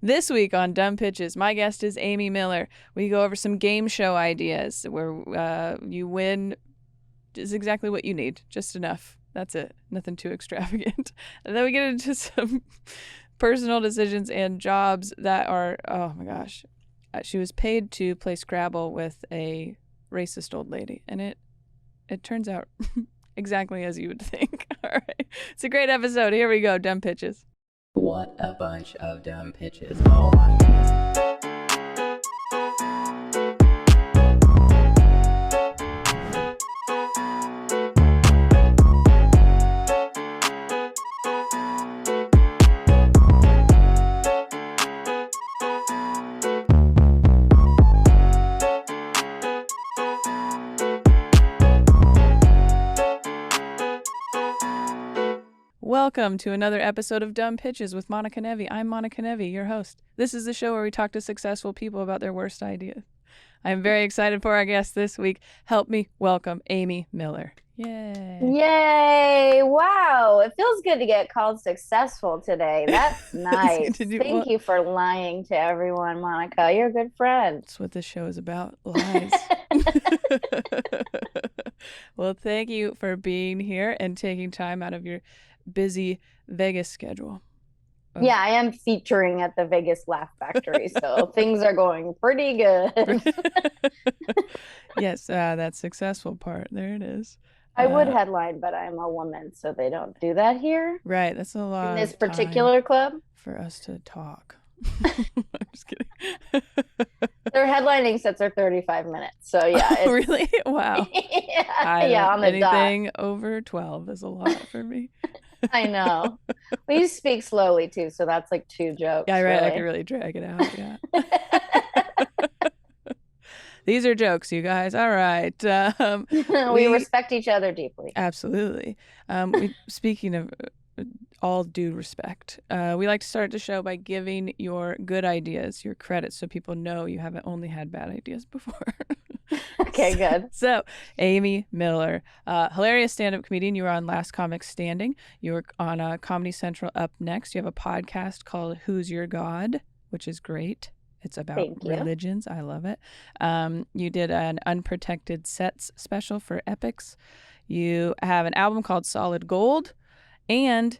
This week on Dumb Pitches, my guest is Amy Miller. We go over some game show ideas where you win is exactly what you need, just enough. That's it. Nothing too extravagant. And then we get into some personal decisions and jobs that are, oh my gosh. She was paid to play Scrabble with a racist old lady, and it turns out exactly as you would think. All right. It's a great episode. Here we go. Dumb Pitches. What a bunch of dumb pitches. Oh my goodness. Welcome to another episode of Dumb Pitches with Monica Nevi. I'm Monica Nevi, your host. This is the show where we talk to successful people about their worst ideas. I'm very excited for our guest this week. Help me welcome Amy Miller. Yay. Yay. Wow. It feels good to get called successful today. That's nice. Thank you for lying to everyone, Monica. You're a good friend. That's what this show is about, lies. Well, thank you for being here and taking time out of your busy Vegas schedule. Yeah, I am featuring at the Vegas Laugh Factory, so things are going pretty good. Yes, that successful part. There it is. I would headline, but I'm a woman, so they don't do that here. Right, that's a lot in this particular club for us to talk. I'm just kidding. Their headlining sets are 35 minutes, so yeah. Oh, really? Wow. Yeah, on the anything dot. Over 12 is a lot for me. I know. Well, you speak slowly too, so that's like 2 jokes. Yeah, right. Really. I can really drag it out. Yeah. These are jokes, you guys. All right. We respect each other deeply. Absolutely. Speaking of all due respect, we like to start the show by giving your good ideas your credit so people know you haven't only had bad ideas before. Okay, good. So, Amy Miller, hilarious stand-up comedian. You were on Last Comic Standing. You were on Comedy Central Up Next. You have a podcast called Who's Your God, which is great. It's about religions. I love it. You did an Unprotected Sets special for Epics. You have an album called Solid Gold. And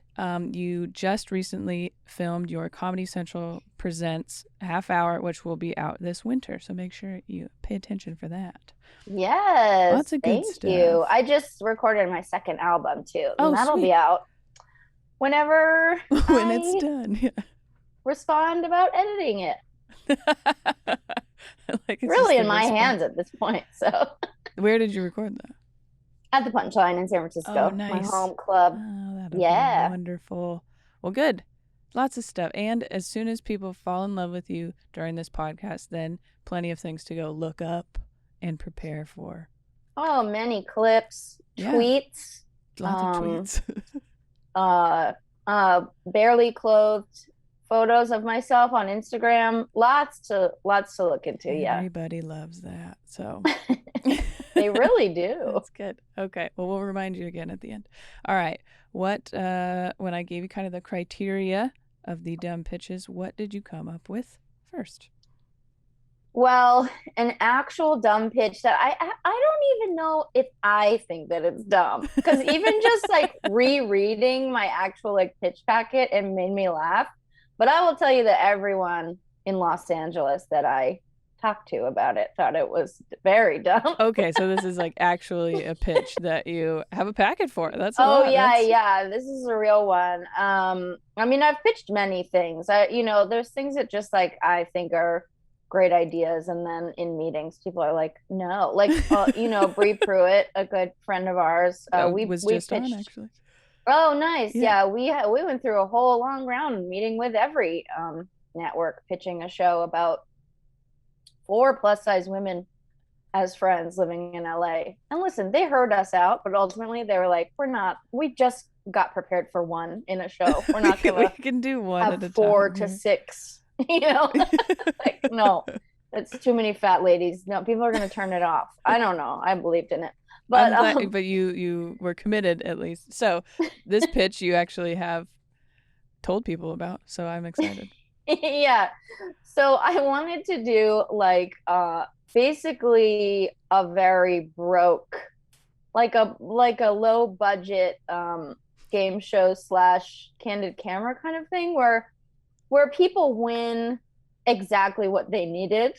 you just recently filmed your Comedy Central Presents half hour, which will be out this winter. So make sure you pay attention for that. Yes. Lots of good stuff. Thank you. I just recorded my second album too. Oh, and that'll sweet. be out whenever when it's done. Yeah. Respond about editing it. Like it's really in my hands at this point. So where did you record that? At the Punchline in San Francisco. Oh, nice. My home club. Oh, that'll be wonderful. Well, good. Lots of stuff. And as soon as people fall in love with you during this podcast, then plenty of things to go look up and prepare for. Oh, many clips, tweets. Lots of tweets. Barely clothed photos of myself on Instagram. Lots to look into. Everybody loves that. So they really do. That's good. Okay. Well, we'll remind you again at the end. All right. What when I gave you kind of the criteria of the dumb pitches, what did you come up with first? Well, an actual dumb pitch that I don't even know if I think that it's dumb, because even just like rereading my actual like pitch packet, it made me laugh. But I will tell you that everyone in Los Angeles that I talked to about it thought it was very dumb. Okay, so this is like actually a pitch that you have a packet for. That's yeah. This is a real one. I mean, I've pitched many things. There's things that just like I think are great ideas, and then in meetings, people are like, no, like Bree Pruitt, a good friend of ours. We just pitched. On, actually. Oh, nice. Yeah, we went through a whole long round meeting with every network, pitching a show about 4 plus-size women as friends living in LA. And listen, they heard us out, but ultimately they were like, we just got prepared for one in a show. We're not going we can do one at a 4 time. to 6, like, no, that's too many fat ladies. No, people are going to turn it off. I don't know. I believed in it. But but you were committed at least. So this pitch you actually have told people about. So I'm excited. Yeah. So I wanted to do like basically a very broke, like a low budget game show slash candid camera kind of thing where people win exactly what they needed.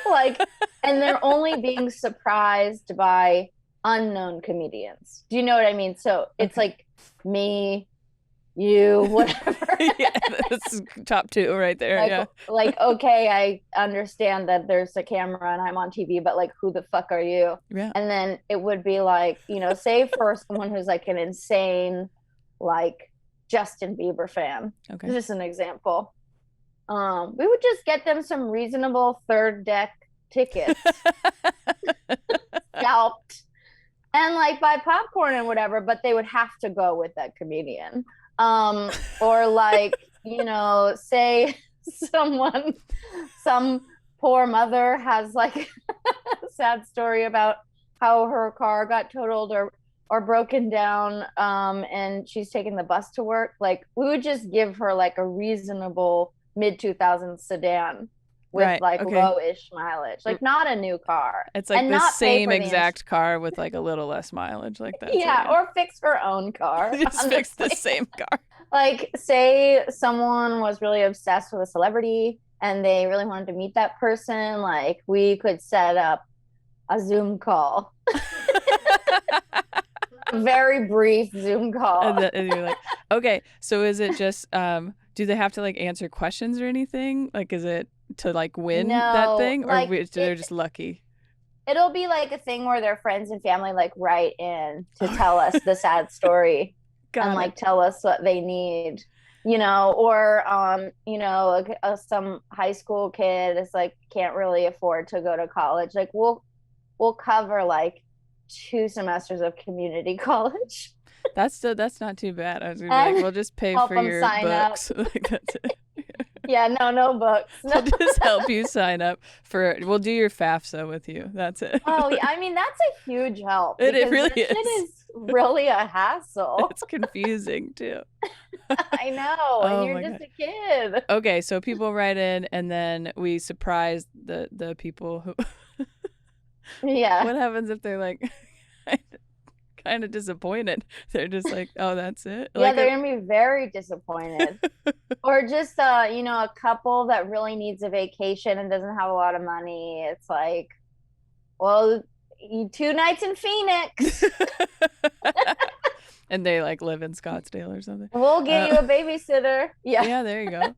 Like, and they're only being surprised by unknown comedians. Do you know what I mean? So it's Okay. like me, you, whatever. Yeah, that's top two right there. like Yeah. like okay, I understand that there's a camera and I'm on TV, but like who the fuck are you? Yeah. And then it would be like, say for someone who's like an insane like Justin Bieber fan. Okay. This is an example. We would just get them some reasonable third deck tickets, scalped, and like buy popcorn and whatever, but they would have to go with that comedian. Or like, say someone, some poor mother has like a sad story about how her car got totaled or broken down, and she's taking the bus to work. Like we would just give her like a reasonable mid 2000s sedan with Right. like Okay. low-ish mileage, like not a new car, It's like and the not pay same for the exact car with like a little less mileage, like that. yeah, or fix her own car. Just fix the honestly. same car. Like, say someone was really obsessed with a celebrity and they really wanted to meet that person, like we could set up a Zoom call, a very brief Zoom call. And you're like, okay, so is it just do they have to like answer questions or anything? Like, is it to like win that No, thing, or like they're just lucky? it'll be like a thing where their friends and family like write in to tell us the sad story Got and it. like tell us what they need, or some high school kid is like can't really afford to go to college. Like we'll cover like 2 semesters of community college That's not too bad. I was gonna be like, and we'll just pay help for them your sign up. books. Like that's it. Yeah, no books. We'll No. just help you sign up for. We'll do your FAFSA with you. That's it. Oh, yeah, I mean that's a huge help It because really this shit is. is really a hassle. It's confusing too. I know, Oh and you're my just God. a kid. Okay, so people write in, and then we surprise the people who. Yeah. What happens if they're like kind of disappointed? They're just like, oh, that's it. Yeah, they're gonna be very disappointed. Or just a couple that really needs a vacation and doesn't have a lot of money. It's like, well, 2 nights in Phoenix. And they like live in Scottsdale or something. We'll get you a babysitter. Yeah. Yeah, there you go.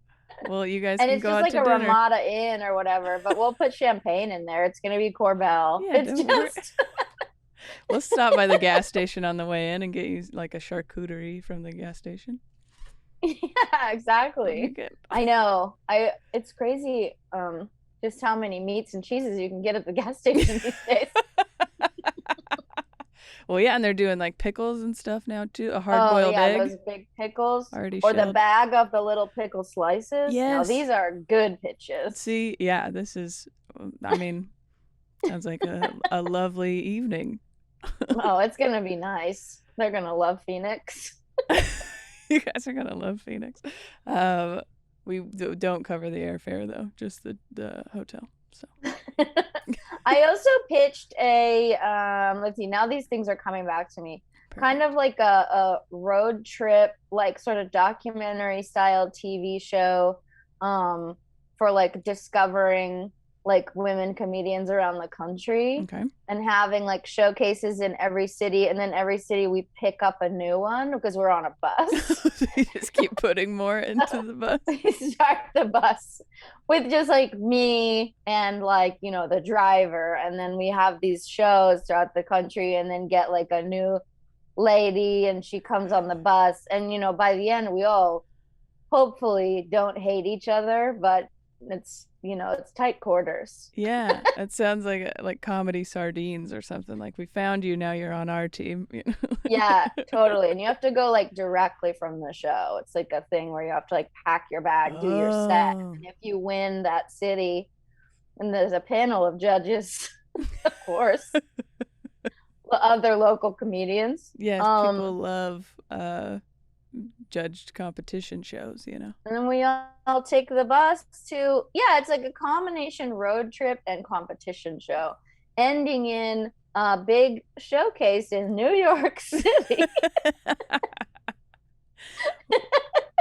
Well, you guys And can it's go just out like to a dinner. Ramada Inn or whatever, but we'll put champagne in there. It's gonna be Corbel. Yeah, It's don't worry. just We'll stop by the gas station on the way in and get you like a charcuterie from the gas station. yeah, That'd be exactly. good. I know. It's crazy just how many meats and cheeses you can get at the gas station these days. Well, yeah, and they're doing like pickles and stuff now too. A Oh hard-boiled yeah, egg those big pickles already or the shelled. bag of the little pickle slices. Now Yes. these are good pitches. See, yeah, this is. I mean, sounds like a lovely evening. Oh, it's gonna be nice. They're gonna love Phoenix. You guys are gonna love Phoenix. We don't cover the airfare though, just the hotel. So I also pitched a let's see, now these things are coming back to me. Kind of like a road trip, like sort of documentary style TV show for like discovering like women comedians around the country okay. and having like showcases in every city, and then every city we pick up a new one because we're on a bus. You just keep putting more into the bus. We start the bus with just like me and like the driver, and then we have these shows throughout the country, and then get like a new lady and she comes on the bus, and by the end we all hopefully don't hate each other, but it's it's tight quarters. Yeah, it sounds like comedy sardines or something. Like we found you, now you're on our team. Yeah, totally. And you have to go like directly from the show. It's like a thing where you have to like pack your bag, do your set, Oh. and if you win that city, and there's a panel of judges, of course, other local comedians. Yes, people love judged competition shows, you know. And then we all take the bus to, yeah, it's like a combination road trip and competition show, ending in a big showcase in New York City.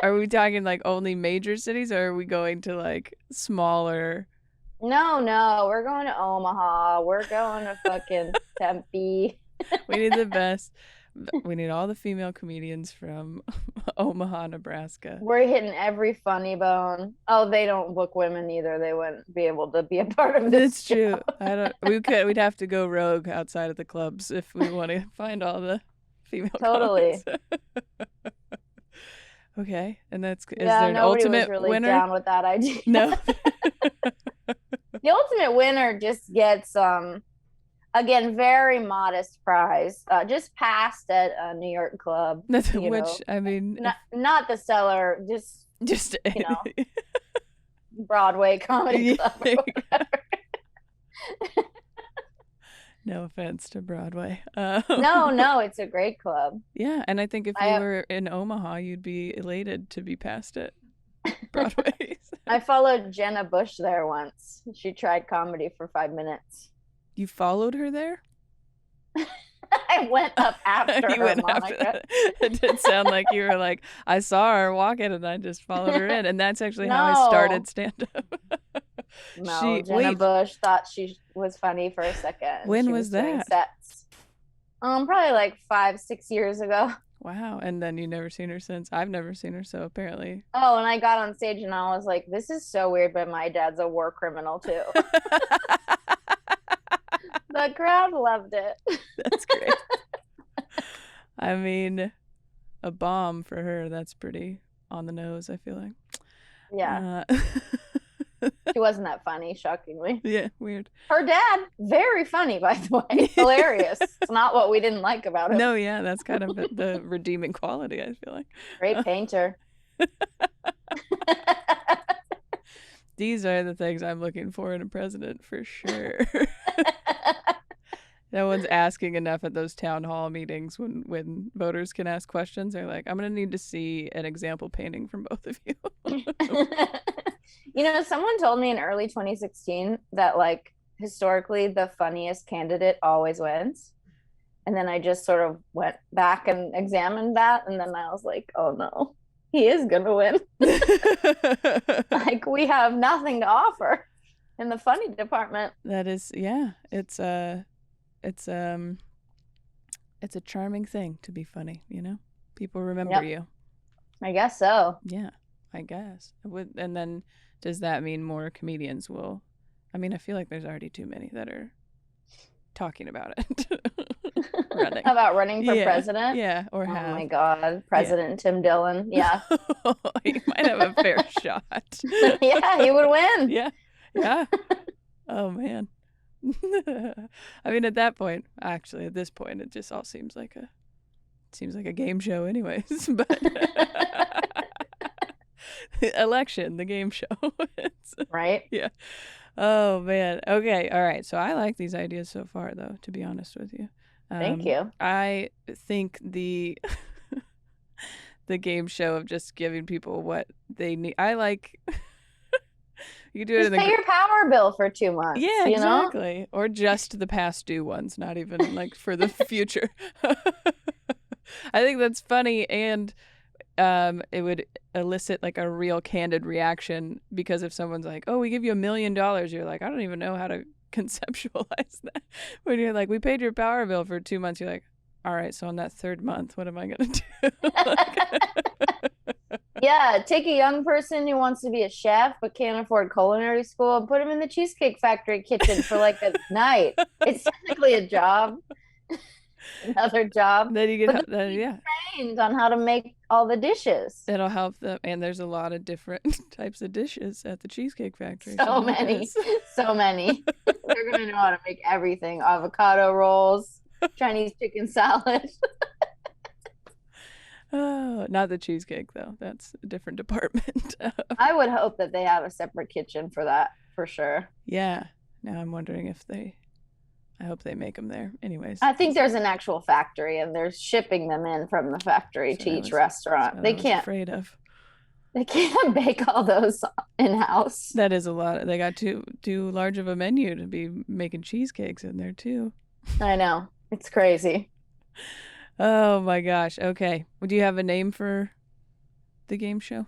Are we talking like only major cities, or are we going to like smaller? No, we're going to Omaha. We're going to fucking Tempe. We need the best. We need all the female comedians from Omaha, Nebraska. We're hitting every funny bone. Oh, they don't book women either. They wouldn't be able to be a part of this. It's true. We'd have to go rogue outside of the clubs if we want to find all the female Totally. Okay, and is Yeah, there an nobody was ultimate really winner? down with that idea. No. The ultimate winner just gets again, very modest prize. Just passed at a New York club. I mean, not the cellar, just Broadway comedy club. Or whatever. No offense to Broadway. No, it's a great club. Yeah, and I think if you were in Omaha, you'd be elated to be passed at Broadway. I followed Jenna Bush there once. She tried comedy for 5 minutes. You followed her there? I went up after you her, went Monica. After it did sound like you were like, I saw her walking and I just followed her in. And that's actually how I started stand-up. No, Jenna Bush thought she was funny for a second. When was that? Sets. Probably like 5-6 years ago. Wow. And then you never seen her since? I've never seen her, so apparently. Oh, and I got on stage and I was like, this is so weird, but my dad's a war criminal too. The crowd loved it. That's great. I mean, a bomb for her. That's pretty on the nose, I feel like. Yeah. She wasn't that funny, shockingly. Yeah, weird. Her dad, very funny, by the way. Hilarious. It's not what we didn't like about him. No, yeah, that's kind of the redeeming quality, I feel like. Great painter. These are the things I'm looking for in a president, for sure. No one's asking enough at those town hall meetings when voters can ask questions. They're like, I'm going to need to see an example painting from both of you. Someone told me in early 2016 that, like, historically, the funniest candidate always wins. And then I just sort of went back and examined that. And then I was like, oh, no, he is going to win. Like, we have nothing to offer in the funny department. That is, yeah, it's a charming thing to be funny, you know? People remember you. I guess so. Yeah, I guess. And then does that mean more comedians will? I mean, I feel like there's already too many that are talking about it. Running. About running for president? Yeah, oh my God, President Tim Dillon. Yeah. He might have a fair shot. Yeah, he would win. Yeah. Oh, man. I mean, at this point, it just all seems like a game show anyways. But election, the game show. Right? Yeah. Oh, man. Okay. All right. So I like these ideas so far, though, to be honest with you. Thank you. I think the game show of just giving people what they need. I like... You do it just pay your power bill for 2 months. Yeah, exactly. Or just the past due ones, not even like for the future. I think that's funny, and it would elicit like a real candid reaction, because if someone's like, "Oh, we give you $1 million," you're like, "I don't even know how to conceptualize that." When you're like, "We paid your power bill for 2 months," you're like, "All right, so on that third month, what am I gonna do?" Yeah, take a young person who wants to be a chef but can't afford culinary school and put him in the Cheesecake Factory kitchen for like a night. It's technically a job. Another job. Then you get trained on how to make all the dishes. It'll help them, and there's a lot of different types of dishes at the Cheesecake Factory. So many. They're gonna know how to make everything: avocado rolls, Chinese chicken salad. Oh, not the cheesecake, though. That's a different department. I would hope that they have a separate kitchen for that, for sure. Yeah. Now I'm wondering if they I hope they make them there. Anyways, I think there's an actual factory and they're shipping them in from the factory to each restaurant. That's what I was afraid of. They can't bake all those in-house. That is a lot. They got too large of a menu to be making cheesecakes in there too. I know. It's crazy. Oh my gosh. Okay. Do you have a name for the game show?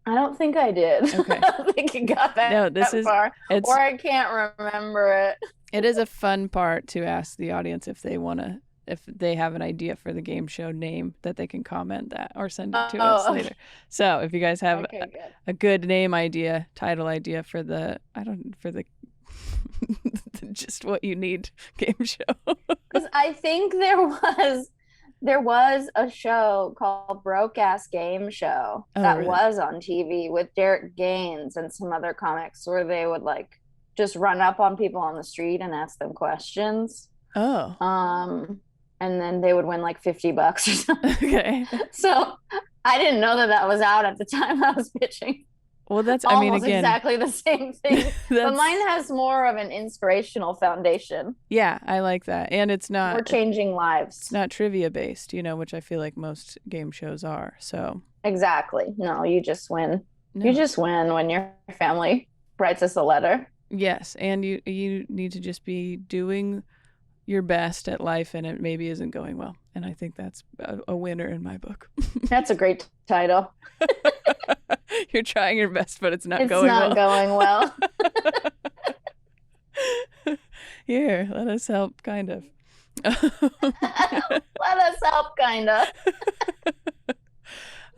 I don't think I did. Okay. I don't think it got that far. Or I can't remember it. It is a fun part to ask the audience if they have an idea for the game show name that they can comment that or send it to us later. So if you guys have a good name idea, title idea for the just what you need game show. Because I think there was a show called Broke Ass Game Show that was on TV with Derek Gaines and some other comics where they would like just run up on people on the street and ask them questions. Oh. And then they would win like $50 or something. Okay. So I didn't know that was out at the time I was pitching. Well, that's almost exactly the same thing. But mine has more of an inspirational foundation. Yeah, I like that. And it's not... We're changing lives. It's not trivia based, which I feel like most game shows are. So exactly. No, you just win. No. You just win when your family writes us a letter. Yes, and you need to just be doing your best at life, and it maybe isn't going well. And I think that's a winner in my book. That's a great title. You're trying your best, but it's not going well. It's not going well. Here, let us help, kind of. Let us help, kind of.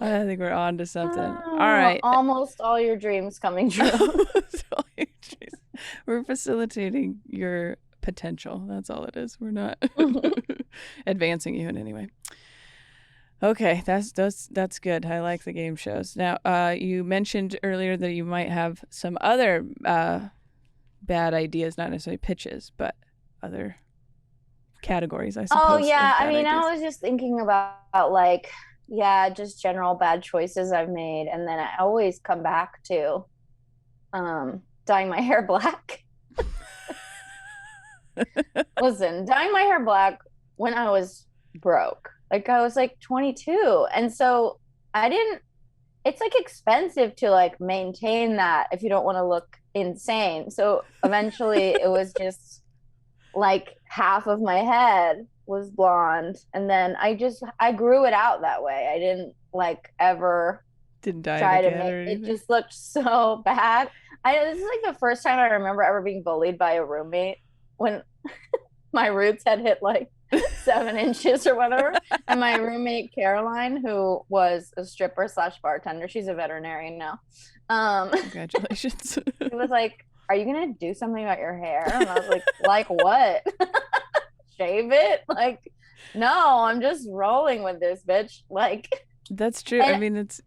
I think we're on to something. All right. Almost all your dreams coming true. Almost all your dreams. We're facilitating your potential. That's all it is. We're not advancing you in any way. Okay, that's good. I like the game shows. Now, you mentioned earlier that you might have some other bad ideas, not necessarily pitches, but other categories, I suppose. Oh, yeah. I mean, I was just thinking about like, just general bad choices I've made. And then I always come back to dyeing my hair black. Listen, dyeing my hair black when I was broke. Like I was like 22. And so it's like expensive to like maintain that if you don't want to look insane. So eventually it was just like half of my head was blonde. And then I grew it out that way. I didn't like ever try to make it just looked so bad. This is like the first time I remember ever being bullied by a roommate when my roots had hit like 7 inches or whatever. And my roommate Caroline, who was a stripper / bartender, she's a veterinarian now. Congratulations. She was like, "Are you gonna do something about your hair?" And I was like what? Shave it? Like, no, I'm just rolling with this, bitch. Like, that's true. I mean, it's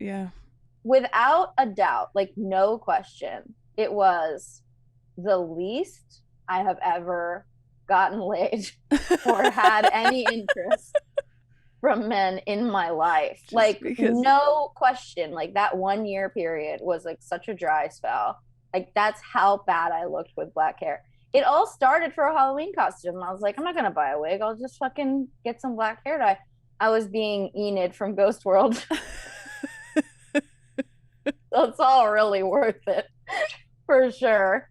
without a doubt, like no question, it was the least I have ever gotten laid or had any interest from men in my life. Just like no question. Like that 1 year period was like such a dry spell. Like that's how bad I looked with black hair. It all started for a Halloween costume. I was like, I'm not gonna buy a wig. I'll just fucking get some black hair dye. I was being Enid from Ghost World. So it's all really worth it for sure.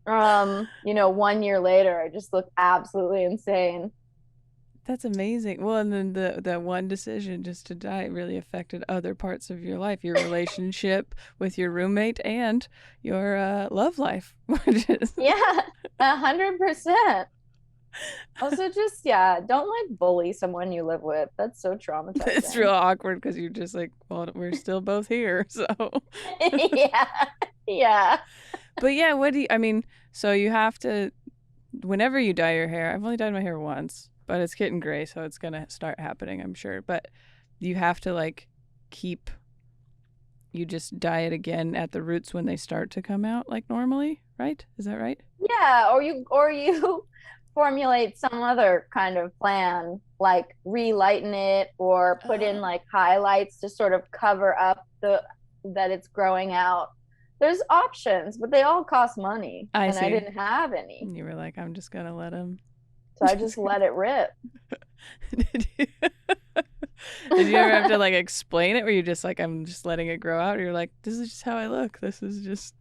1 year later, I just look absolutely insane. That's amazing. Well, and then that one decision just to dye really affected other parts of your life, your relationship with your roommate and your love life. Yeah, 100%. Also, just don't like bully someone you live with. That's so traumatizing. It's real awkward because you're just like, well, we're still both here, so. Yeah. But yeah, so you have to, whenever you dye your hair, I've only dyed my hair once, but it's getting gray, so it's going to start happening, I'm sure. But you have to like you just dye it again at the roots when they start to come out like normally, right? Is that right? Yeah, or you formulate some other kind of plan, like relighten it or put in like highlights to sort of cover up that it's growing out. There's options, but they all cost money, I and I see. didn't have any. And you were like, I'm just gonna let him. So I just let it rip. Did you? Did you ever have to like explain it? Were you just like, I'm just letting it grow out? Or you're like, this is just how I look. This is just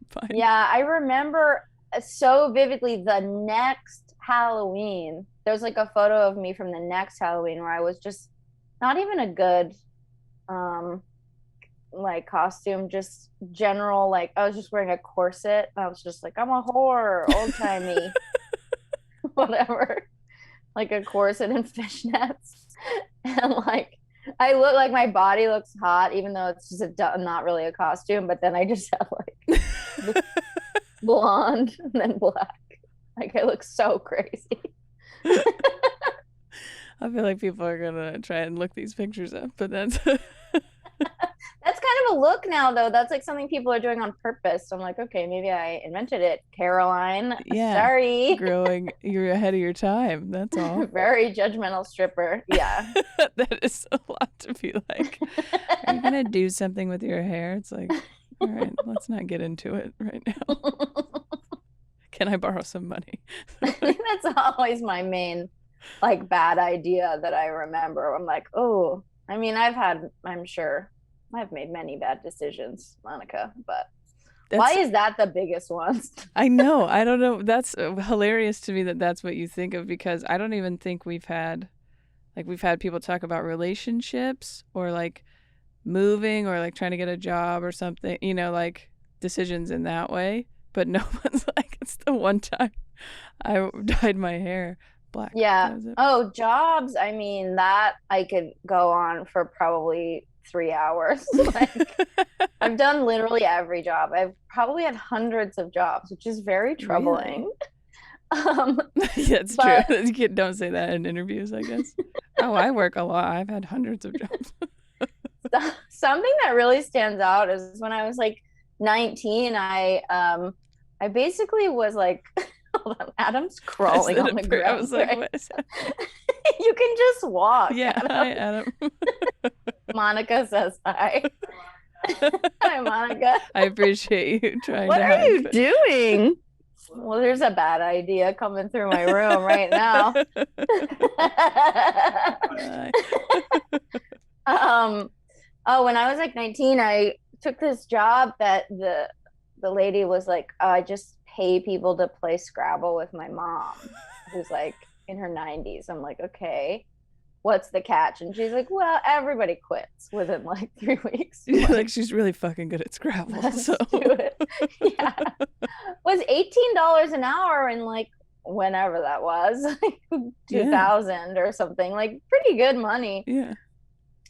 fine. Yeah, I remember so vividly the next Halloween. There's like a photo of me from the next Halloween where I was just not even a good like costume, just general, like I was just wearing a corset. I was just like, I'm a whore, old timey, whatever. Like a corset and fishnets. And like I look like my body looks hot, even though it's just not really a costume. But then I just have like blonde and then black. Like I look so crazy. I feel like people are gonna try and look these pictures up, but that's That's kind of a look now, though. That's like something people are doing on purpose. So I'm like, okay, maybe I invented it. Caroline, yeah. sorry. Growing, you're ahead of your time. That's all. Very judgmental stripper. Yeah. That is a lot to be like. Are you gonna do something with your hair? It's like, all right, let's not get into it right now. Can I borrow some money? I think that's always my main like bad idea that I remember. I'm like, oh, I mean, I'm sure I've made many bad decisions, Monica, but why is that the biggest one? I know. I don't know. That's hilarious to me that that's what you think of, because I don't even think we've had people talk about relationships or like moving or like trying to get a job or something, you know, like decisions in that way. But no one's like, it's the one time I dyed my hair black. Yeah. Oh, jobs. I mean, that I could go on for probably 3 hours. Like, I've done literally every job. I've probably had hundreds of jobs, which is very troubling. Really? Yeah, it's true. Don't say that in interviews, I guess. Oh, I work a lot. I've had hundreds of jobs. Something that really stands out is when I was like 19, I basically was like, hold on, Adam's crawling on the ground. I was like, right? What is that? You can just walk. Yeah, Adam. Hi, Adam. Monica says hi. Hi, Monica. I appreciate you trying what to are you doing? Well, there's a bad idea coming through my room right now. Oh, when I was like 19, I took this job that the lady was like, I just pay people to play Scrabble with my mom, who's like in her 90s. I'm like, okay, what's the catch? And she's like, well, everybody quits within like 3 weeks. Like she's really fucking good at Scrabble. Let's so do it. Yeah. Was $18 an hour in like whenever that was, like 2000 or something, like pretty good money. Yeah.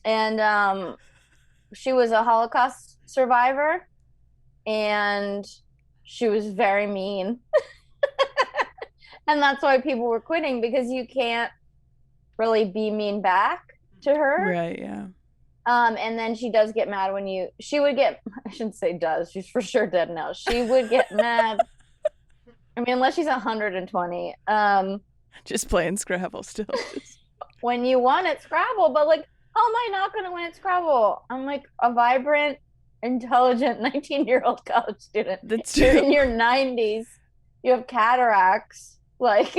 And she was a Holocaust survivor, and she was very mean. And that's why people were quitting, because you can't really be mean back to her. Right, yeah. And then she does get mad when she would get, I shouldn't say does, she's for sure dead now. She would get mad. I mean, unless she's 120. Just playing Scrabble still. When you won at Scrabble, but like, how am I not going to win at Scrabble? I'm like a vibrant, intelligent 19-year-old college student. That's true. You're in your 90s. You have cataracts. Like,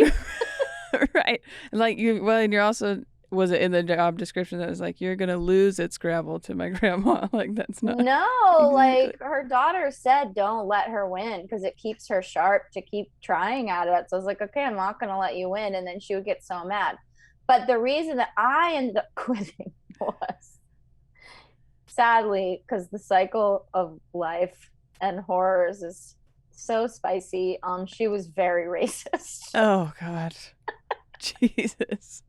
right. Like and you're also, was it in the job description that was like, you're going to lose at Scrabble to my grandma? Like, that's not. No, exactly. Like her daughter said, don't let her win because it keeps her sharp to keep trying at it. So I was like, okay, I'm not going to let you win. And then she would get so mad. But the reason that I ended up quitting was, sadly, because the cycle of life and horrors is so spicy. She was very racist. Oh God. Jesus.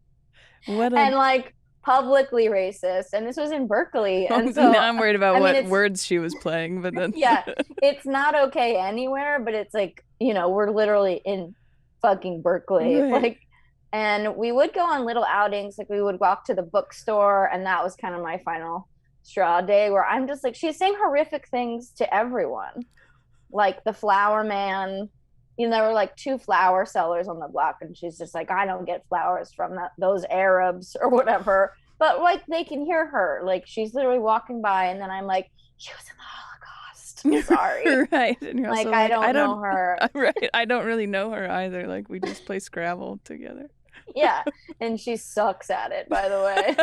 And like publicly racist. And this was in Berkeley. And so now I'm worried about what words she was playing, but then yeah, it's not okay anywhere, but it's like, you know, we're literally in fucking Berkeley. Right. Like, and we would go on little outings, like we would walk to the bookstore, and that was kind of my final straw day, where I'm just like, she's saying horrific things to everyone. Like the flower man, you know, there were like 2 flower sellers on the block, and she's just like, I don't get flowers from those Arabs or whatever. But like they can hear her, like she's literally walking by, and then I'm like, she was in the lost. Sorry. Right. And you're Like, also I like, don't know her. Right. I don't really know her either. Like, we just play Scrabble together. Yeah. And she sucks at it, by the way.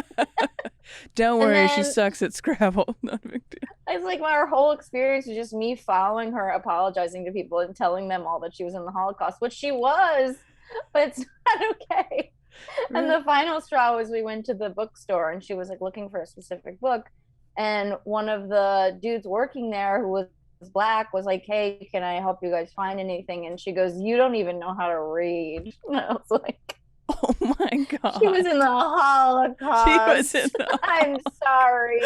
Don't And worry, she then sucks at Scrabble. Not a big deal. it's like our whole experience was just me following her, apologizing to people and telling them all that she was in the Holocaust, which she was, but it's not okay. And the final straw was we went to the bookstore and she was like looking for a specific book. And one of the dudes working there who was black was like, "Hey, can I help you guys find anything?" And she goes, "You don't even know how to read." And I was like, oh my God. she was in the Holocaust. She was in the I'm sorry.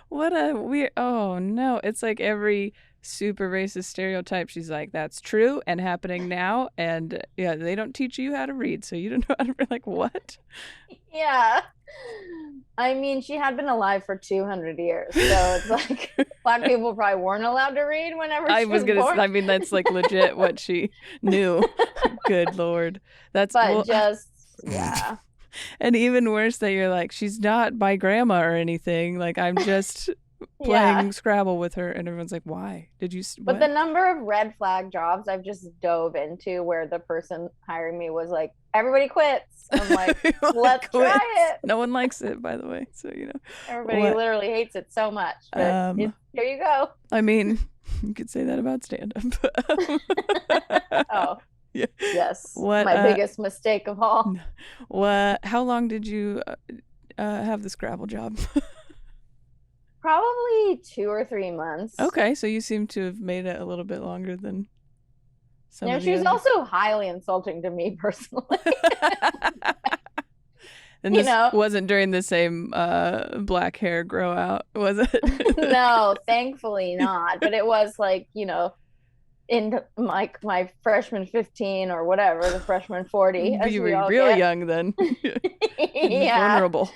What a weird. Oh no. It's like every super racist stereotype. She's like, that's true and happening now. And yeah, they don't teach you how to read. So you don't know how to read. Like, what? Yeah. I mean, she had been alive for 200 years. So it's like black people probably weren't allowed to read whenever I she was gonna. born. I mean, that's like legit what she knew. Good Lord. That's But well, just, yeah. and even worse that you're like, she's not my grandma or anything. Like, I'm just Yeah. playing Scrabble with her, and everyone's like, why did you? But What? the number of red flag jobs I've just dove into where the person hiring me was like, everybody quits. I'm like, let's try it. No one likes it, by the way. So, you know. Everybody What? literally hates it so much. But here you go. I mean, you could say that about stand-up. Oh, yeah. yes. What, my biggest mistake of all. What? How long did you have the Scrabble job? Probably 2 or 3 months. Okay, so you seem to have made it a little bit longer than some of the She was others. also highly insulting to me personally. And this wasn't during the same black hair grow out, was it? No, thankfully not. But it was like, in my freshman 15 or whatever, the freshman 40. You were real young then. Yeah. Vulnerable.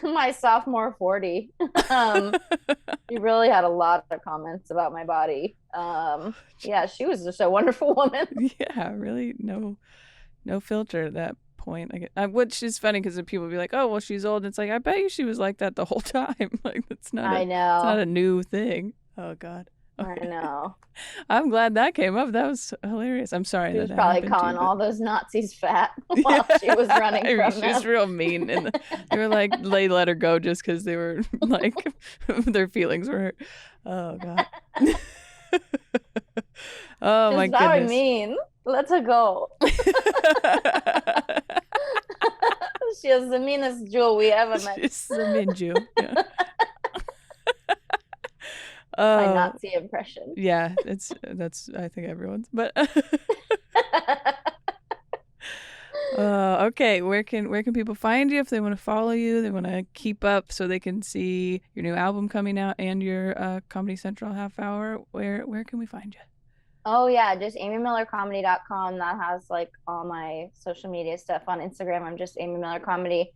My sophomore 40. She really had a lot of comments about my body. Yeah, she was just a wonderful woman. Yeah, really no filter at that point. Which is funny because people be like, "Oh, well, she's old." And it's like, I bet you she was like that the whole time. Like, that's not. I know. It's not a new thing. Oh God. Okay. I know. I'm glad that came up. That was hilarious. I'm sorry. She was that probably happened calling to you, all those Nazis fat while she was running from she them. was real mean, and they were like, they let her go just because they were like, their feelings were hurt. Oh God. Oh She's my very goodness. mean. Let her go. She is the meanest Jew we ever met. She's the mean Jew. Yeah. My Nazi impression. Yeah, that's I think everyone's. But okay, where can people find you if they want to follow you? They want to keep up so they can see your new album coming out and your Comedy Central half hour. Where can we find you? Oh yeah, just amymillercomedy.com. That has like all my social media stuff. On Instagram, I'm just Amy Miller Comedy.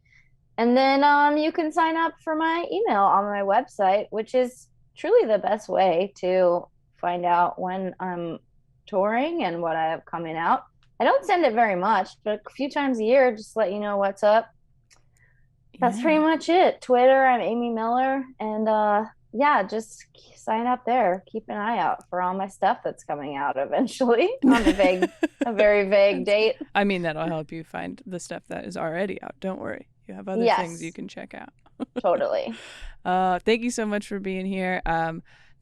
And then you can sign up for my email on my website, which is truly the best way to find out when I'm touring and what I have coming out. I don't send it very much, but a few times a year, just let you know what's up. That's pretty much it. Twitter, I'm Amy Miller. And yeah, just sign up there. Keep an eye out for all my stuff that's coming out eventually on a very vague date. I mean, that'll help you find the stuff that is already out. Don't worry. You have other things you can check out. Totally. Thank you so much for being here.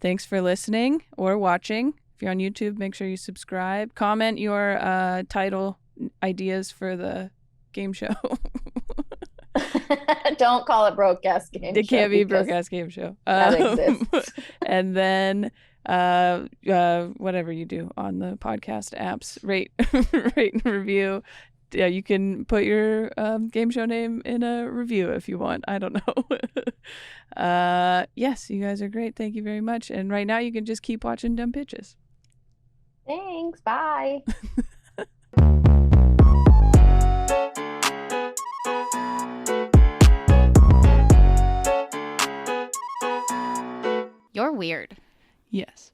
Thanks for listening or watching. If you're on YouTube, make sure you subscribe. Comment your title ideas for the game show. Don't call it Broadcast Game Show. It can't be Broadcast Game Show. That exists. And then whatever you do on the podcast apps, rate and review. Yeah, you can put your game show name in a review if you want. I don't know. Yes, you guys are great. Thank you very much. And right now you can just keep watching Dumb Pitches. Thanks. Bye. You're weird. Yes.